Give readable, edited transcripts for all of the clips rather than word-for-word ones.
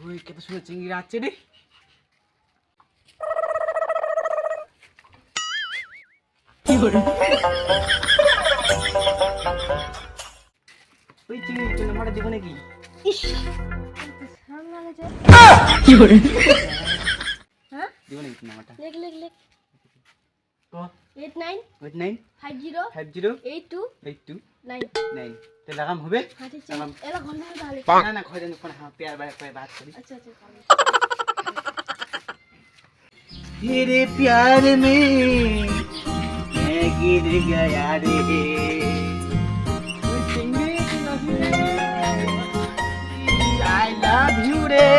ওই কত সুন্দর চিংড়ি আছে রে। ওই চিংড়ি চলে মারা জীবনে কি হ্যাঁ জীবনে কি নামটা লেখ লেখ লেখ তো 89 89 50 50 82 82 9 9 তো লাগাম হবে हाँ ठीक है एला घर में डाले না না খোঁজে না কোন হ্যাঁ प्यार बात बात करी अच्छा अच्छा तेरे प्यार में मैं गिर गया रे I love you रे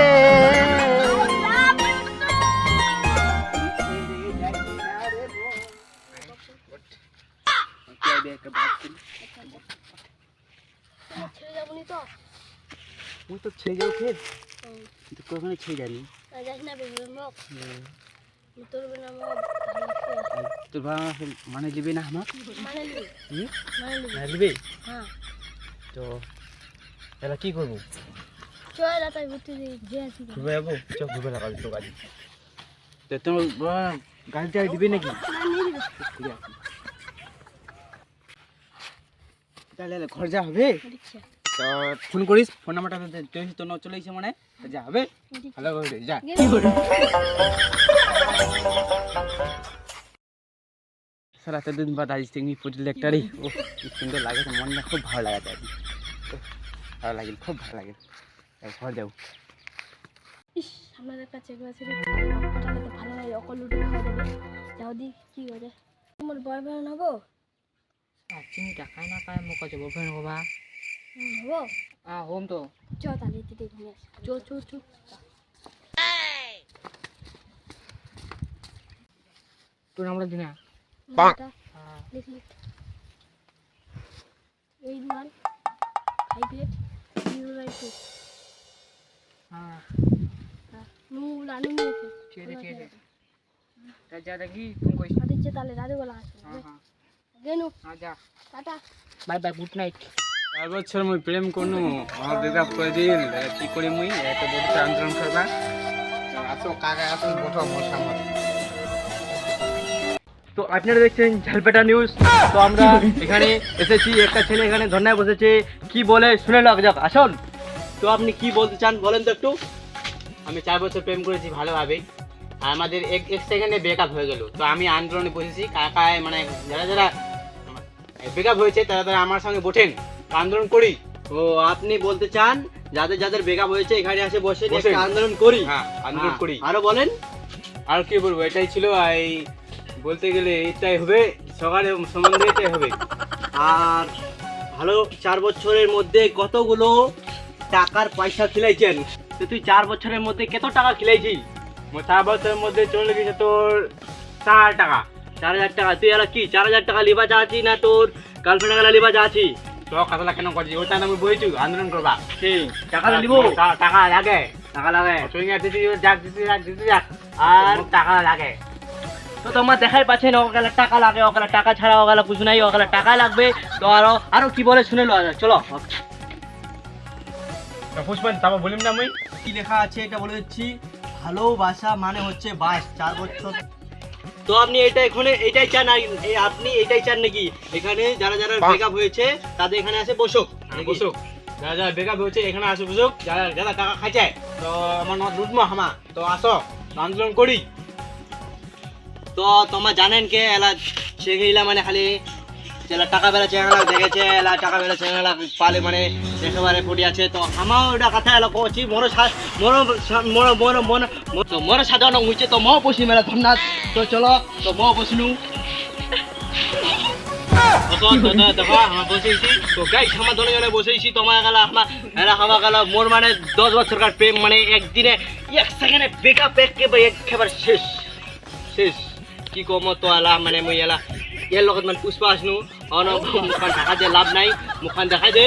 ছেড়ে যাবনি তো वो तो छे जाओ फिर तो कौन छे जानी যাস না বেবি মোক তোর বিনা মোক तो बाबा फिर माने लिबे ना हम মানে নিবি মানে নিবি ना लिबे হ্যাঁ তো এলা কি করব চল রাতে ঘুরতে যে আসি ঘুরবে যাবো চল ঘুরবে লাগাল তো গাড়ি তো তোমার গাড়িটা দিবে নাকি না নিয়ে দিবি তাহলে ঘর যা হবে রিকশা তো ফোন করিস ফোন নাম্বারটা তুই তো চলে এসে মনে যা হবে ভালো করে যা স্যার এতদিন বাদ আজ চিংড়ি পুজলে একটারই ও কি সুন্দর লাগে মনটা খুব ভালো লাগাতে আর ভালো লাগিল খুব ভালো লাগিল ঘর যাও ইস আমাদের কাছে গ্লাসে কটালে তো ভালো লাগে অকল লুটে খাওয়া যাবে যাও দি কি করে তোমার বয়ফ্রেন্ড হবো চিংড়িটা খায় না খায় মুখ যাবো ফ্রেন্ড হবা হবো হোম তো চ তাহলে দিদি ঘুরে আসি চো চো চো তোর আমরা দিনা লিখ লিখ 81 58 092 হ্যাঁ নু লানু নিয়ে ঠিক আছে তা যা দেখি ফোন করিস আদিচ্ছে তাহলে দাদু বলা আছে হ্যাঁ গেনু হ্যাঁ যা tata bye bye good night 4 বছর মুই প্রেম করনু আমার ব্রেকআপ করে দিল কি করি মুই এত বড় আন্দোলন করবা আসো কাকা আসুন বটো মোর সামনে তো আপনারা দেখছেন ঝালপেটা নিউজ তো আমরা এখানে এসেছি একটা ছেলে এখানে ধর্নায় বসেছে কি বলে শুনে লাগ যাক আসুন তো আপনি কি বলতে চান বলেন তো একটু আমি 4 বছর প্রেম করেছি ভালোভাবে আর আমাদের এক সেকেন্ডে ব্রেকআপ হয়ে গেল তো আমি আন্দোলনে বসেছি কাকায় মানে যারা যারা ব্রেকআপ হয়েছে তারা তারা আমার সঙ্গে বসেন আন্দোলন করি তো আপনি বলতে চান যাদের যাদের ব্রেকআপ হয়েছে এখানে এসে বসে একটা আন্দোলন করি হ্যাঁ আন্দোলন করি আরো বলেন আর কি বলবো এটাই ছিল এই বলতে গেলে এটাই হবে সকালে সম্বন্ধে এটাই হবে আর ভালো 4 বছরের মধ্যে কতগুলো টাকার পয়সা খিলাইছেন তো তুই 4 বছরের মধ্যে কত টাকা খিলাইছিস 4 বছরের মধ্যে চলে গেছে তোর 4 টাকা 4000 টাকা তুই আর কি 4000 টাকা লিবা চাচ্ছি না তোর গার্লফ্রেন্ড গেলা লিবা চাচ্ছি তো কথাটা কেন করছিস ওটা আমি বইছি আন্দোলন করবা ঠিক টাকা লিবো টাকা লাগে তুই যাক আর টাকা লাগে তো তোমার দেখাই পাচ্ছেন ওখানে টাকা লাগে ওখানে টাকা ছাড়া ওখানে কিছু নাই ওখানে টাকা লাগবে তো আরো কি বলে শুনে লো চলো পুষ্পন তারপর বলিম না আমি কি লেখা আছে এটা বলে দিচ্ছি ভালোবাসা মানে হচ্ছে বাস 4 বছর তো আপনি এটা এখানে এটাই চান আপনি এটাই চান নাকি এখানে যারা যারা ব্রেকআপ হয়েছে তাদের এখানে আসে বসুক বসুক যারা যারা ব্রেকআপ হয়েছে এখানে আসে বসুক যারা যারা টাকা খাইছে তো আমার নাম লুটমা হামা তো আসো আন্দোলন করি তো তোমার জানেন কে এলা চেঙ্গিলা মানে খালি যেলা টাকা বেলা চেঙ্গলা দেখেছে এলা টাকা বেলা চেঙ্গলা পালে মানে একেবারে পড়ে আছে তো আমার ওটা কথা এলা কছি মোর সাধারণ হয়েছে তো মো বসি মেলা ধন্যবাদ তো চলো তো মো বসলু দেখো আমার বসেছি তো গাই আমার ধরে জনে বসেছি তোমার গেলা আমার এরা খাওয়া গেল মোর মানে 10 বছরকার প্রেম মানে একদিনে 1 সেকেন্ডে ব্রেকআপ একেবারে শেষ কি কম তো এলা মানে মই এলা ইয়াৰ লগত মানে পুষ্পা আসনু মুখান ঢাকা দিয়ে লাভ নাই মুখান দেখাই দে